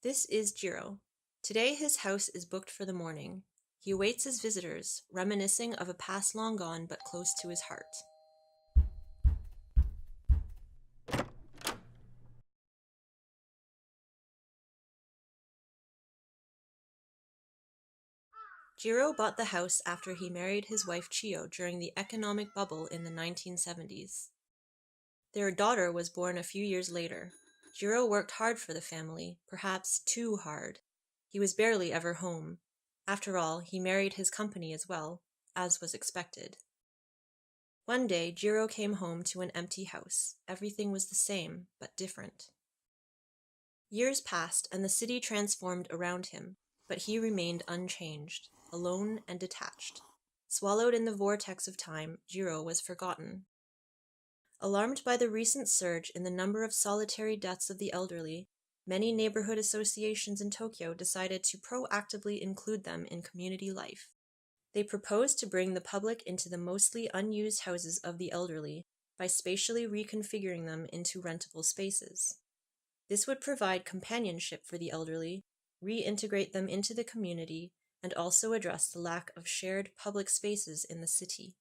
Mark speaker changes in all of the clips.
Speaker 1: This is Jiro. Today his house is booked for the morning. He awaits his visitors, reminiscing of a past long gone but close to his heart. Jiro bought the house after he married his wife Chiyo during the economic bubble in the 1970s. Their daughter was born a few years later. Jiro worked hard for the family, perhaps too hard. He was barely ever home. After all, he married his company as well, as was expected. One day, Jiro came home to an empty house. Everything was the same, but different. Years passed, and the city transformed around him, but he remained unchanged, alone and detached. Swallowed in the vortex of time, Jiro was forgotten. Alarmed by the recent surge in the number of solitary deaths of the elderly, many neighborhood associations in Tokyo decided to proactively include them in community life. They proposed to bring the public into the mostly unused houses of the elderly by spatially reconfiguring them into rentable spaces. This would provide companionship for the elderly, reintegrate them into the community, and also address the lack of shared public spaces in the city.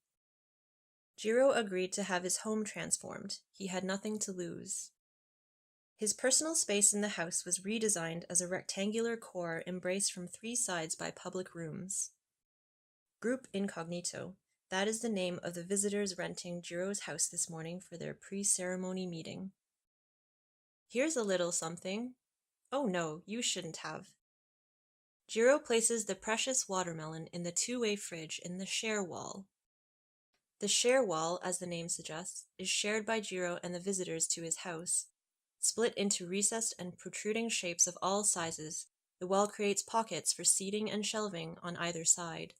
Speaker 1: Jiro agreed to have his home transformed. He had nothing to lose. His personal space in the house was redesigned as a rectangular core embraced from three sides by public rooms. Group Incognito. That is the name of the visitors renting Jiro's house this morning for their pre-ceremony meeting. Here's a little something. Oh no, you shouldn't have. Jiro places the precious watermelon in the two-way fridge in the share wall. The share wall, as the name suggests, is shared by Jiro and the visitors to his house. Split into recessed and protruding shapes of all sizes, the wall creates pockets for seating and shelving on either side.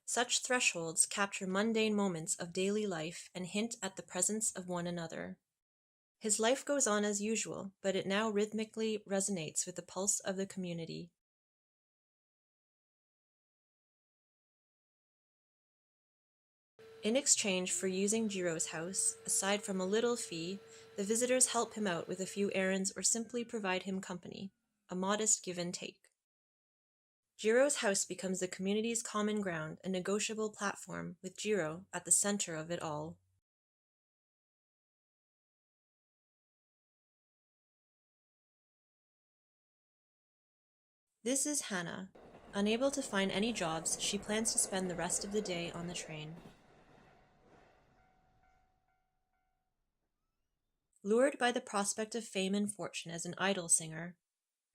Speaker 1: Such thresholds capture mundane moments of daily life and hint at the presence of one another. His life goes on as usual, but it now rhythmically resonates with the pulse of the community. In exchange for using Jiro's house, aside from a little fee, the visitors help him out with a few errands or simply provide him company, a modest give and take. Jiro's house becomes the community's common ground, a negotiable platform, with Jiro at the center of it all. This is Hannah. Unable to find any jobs, she plans to spend the rest of the day on the train. Lured by the prospect of fame and fortune as an idol singer,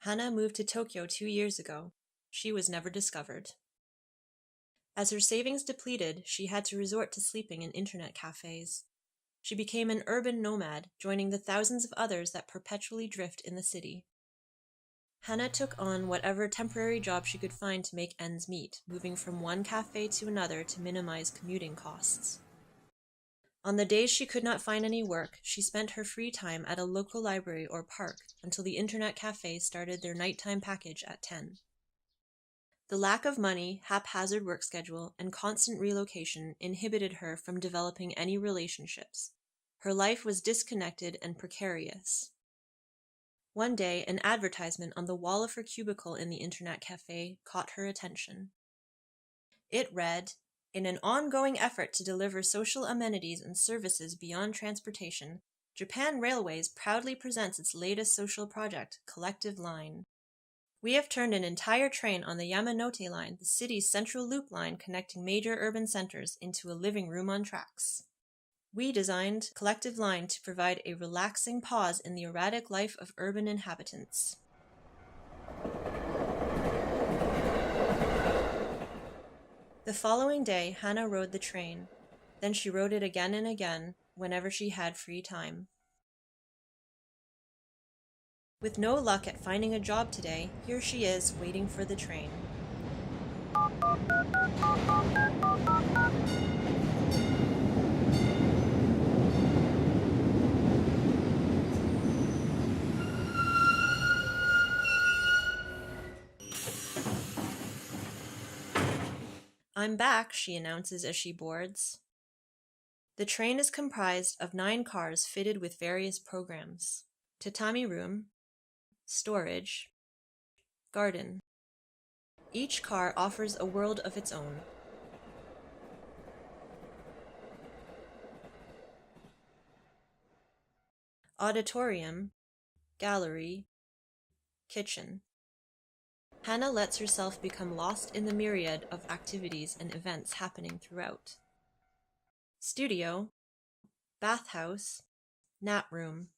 Speaker 1: Hannah moved to Tokyo 2 years ago. She was never discovered. As her savings depleted, she had to resort to sleeping in internet cafes. She became an urban nomad, joining the thousands of others that perpetually drift in the city. Hannah took on whatever temporary job she could find to make ends meet, moving from one cafe to another to minimize commuting costs. On the days she could not find any work, she spent her free time at a local library or park until the internet cafes started their nighttime package at 10. The lack of money, haphazard work schedule, and constant relocation inhibited her from developing any relationships. Her life was disconnected and precarious. One day, an advertisement on the wall of her cubicle in the internet cafe caught her attention. It read, "In an ongoing effort to deliver social amenities and services beyond transportation, Japan Railways proudly presents its latest social project, Collective Line. We have turned an entire train on the Yamanote Line, the city's central loop line connecting major urban centers, into a living room on tracks. We designed Collective Line to provide a relaxing pause in the erratic life of urban inhabitants." The following day, Hannah rode the train. Then she rode it again and again, whenever she had free time. With no luck at finding a job today, here she is, waiting for the train. "I'm back," she announces as she boards. The train is comprised of 9 cars fitted with various programs: tatami room, storage, Garden. Each car offers a world of its own. Auditorium, gallery, kitchen. Hannah lets herself become lost in the myriad of activities and events happening throughout. Studio, bathhouse, nap room.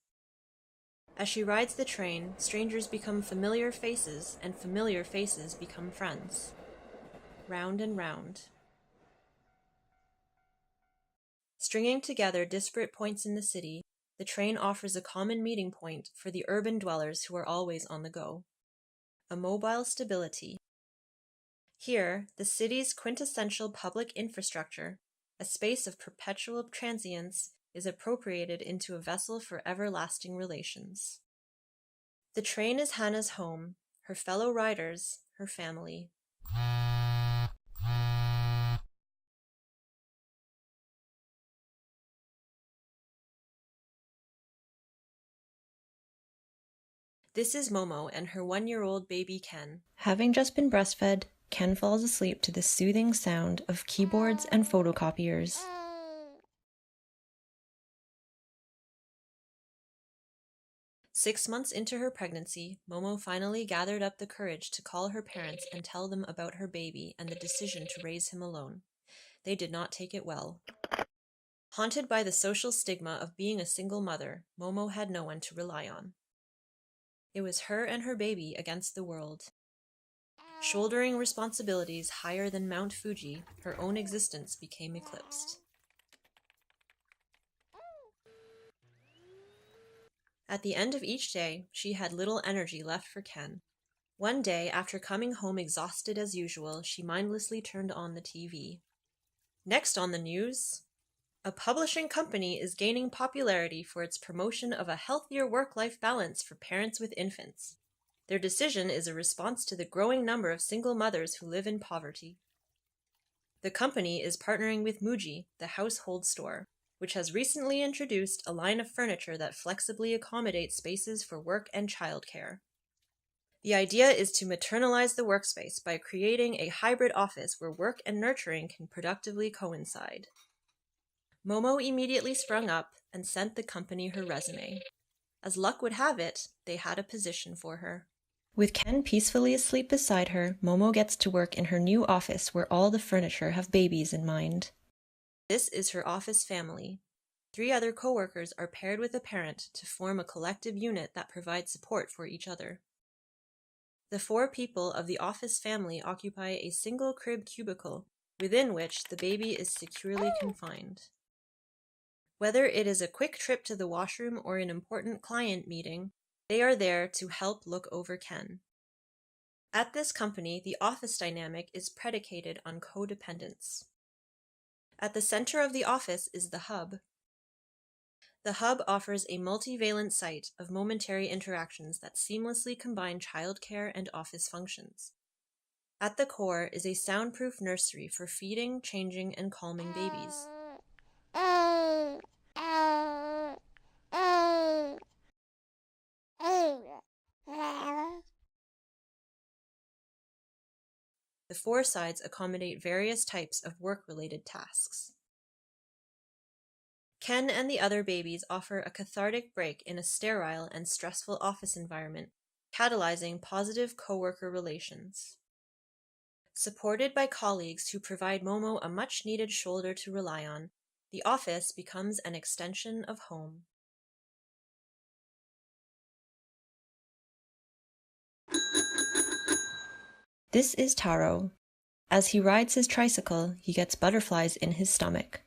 Speaker 1: As she rides the train, strangers become familiar faces, and familiar faces become friends. Round and round. Stringing together disparate points in the city, the train offers a common meeting point for the urban dwellers who are always on the go. A mobile stability. Here, the city's quintessential public infrastructure, a space of perpetual transience, is appropriated into a vessel for everlasting relations. The train is Hannah's home, her fellow riders, her family. This is Momo and her 1-year-old baby Ken. Having just been breastfed, Ken falls asleep to the soothing sound of keyboards and photocopiers. Six months into her pregnancy, Momo finally gathered up the courage to call her parents and tell them about her baby and the decision to raise him alone. They did not take it well. Haunted by the social stigma of being a single mother, Momo had no one to rely on. It was her and her baby against the world. Shouldering responsibilities higher than Mount Fuji, her own existence became eclipsed. At the end of each day, she had little energy left for Ken. One day, after coming home exhausted as usual, she mindlessly turned on the TV. Next on the news, a publishing company is gaining popularity for its promotion of a healthier work-life balance for parents with infants. Their decision is a response to the growing number of single mothers who live in poverty. The company is partnering with Muji, the household store, which has recently introduced a line of furniture that flexibly accommodates spaces for work and childcare. The idea is to maternalize the workspace by creating a hybrid office where work and nurturing can productively coincide. Momo immediately sprung up and sent the company her resume. As luck would have it, they had a position for her. With Ken peacefully asleep beside her, Momo gets to work in her new office where all the furniture have babies in mind. This is her office family. 3 other co-workers are paired with a parent to form a collective unit that provides support for each other. The 4 people of the office family occupy a single crib cubicle, within which the baby is securely confined. Whether it is a quick trip to the washroom or an important client meeting, they are there to help look over Ken. At this company, the office dynamic is predicated on codependence. At the center of the office is the hub. The hub offers a multivalent site of momentary interactions that seamlessly combine childcare and office functions. At the core is a soundproof nursery for feeding, changing, and calming babies. The 4 sides accommodate various types of work-related tasks. Ken and the other babies offer a cathartic break in a sterile and stressful office environment, catalyzing positive coworker relations. Supported by colleagues who provide Momo a much-needed shoulder to rely on, the office becomes an extension of home. This is Taro. As he rides his tricycle, he gets butterflies in his stomach.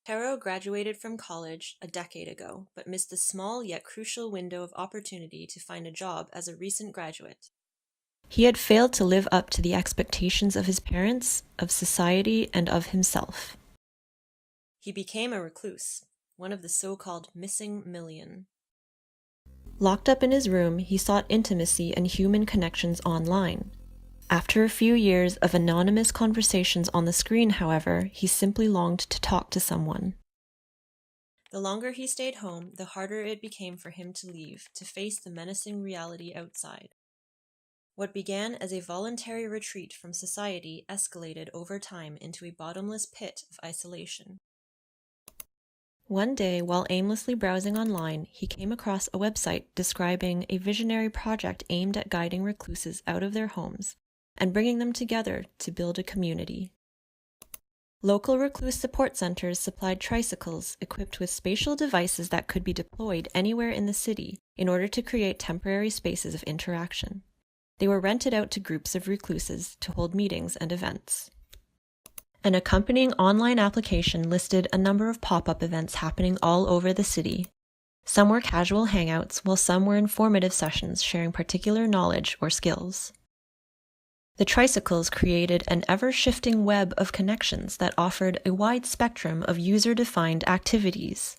Speaker 1: Taro graduated from college a decade ago, but missed the small yet crucial window of opportunity to find a job as a recent graduate. He had failed to live up to the expectations of his parents, of society, and of himself. He became a recluse, one of the so-called missing million. Locked up in his room, he sought intimacy and human connections online. After a few years of anonymous conversations on the screen, however, he simply longed to talk to someone. The longer he stayed home, the harder it became for him to leave, to face the menacing reality outside. What began as a voluntary retreat from society escalated over time into a bottomless pit of isolation. One day, while aimlessly browsing online, he came across a website describing a visionary project aimed at guiding recluses out of their homes and bringing them together to build a community. Local recluse support centers supplied tricycles equipped with spatial devices that could be deployed anywhere in the city in order to create temporary spaces of interaction. They were rented out to groups of recluses to hold meetings and events. An accompanying online application listed a number of pop-up events happening all over the city. Some were casual hangouts, while some were informative sessions sharing particular knowledge or skills. The tricycles created an ever-shifting web of connections that offered a wide spectrum of user-defined activities.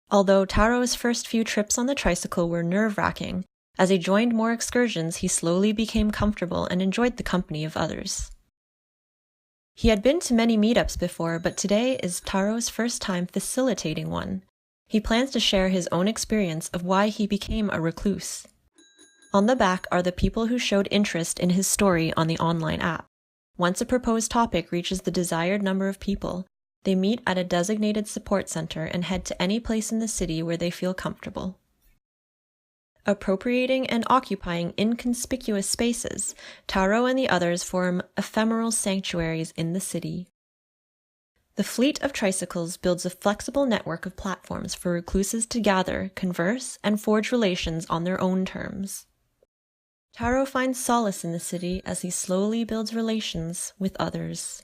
Speaker 1: Although Taro's first few trips on the tricycle were nerve-wracking, as he joined more excursions, he slowly became comfortable and enjoyed the company of others. He had been to many meetups before, but today is Taro's first time facilitating one. He plans to share his own experience of why he became a recluse. On the back are the people who showed interest in his story on the online app. Once a proposed topic reaches the desired number of people, they meet at a designated support center and head to any place in the city where they feel comfortable. Appropriating and occupying inconspicuous spaces, Taro and the others form ephemeral sanctuaries in the city. The fleet of tricycles builds a flexible network of platforms for recluses to gather, converse, and forge relations on their own terms. Taro finds solace in the city as he slowly builds relations with others.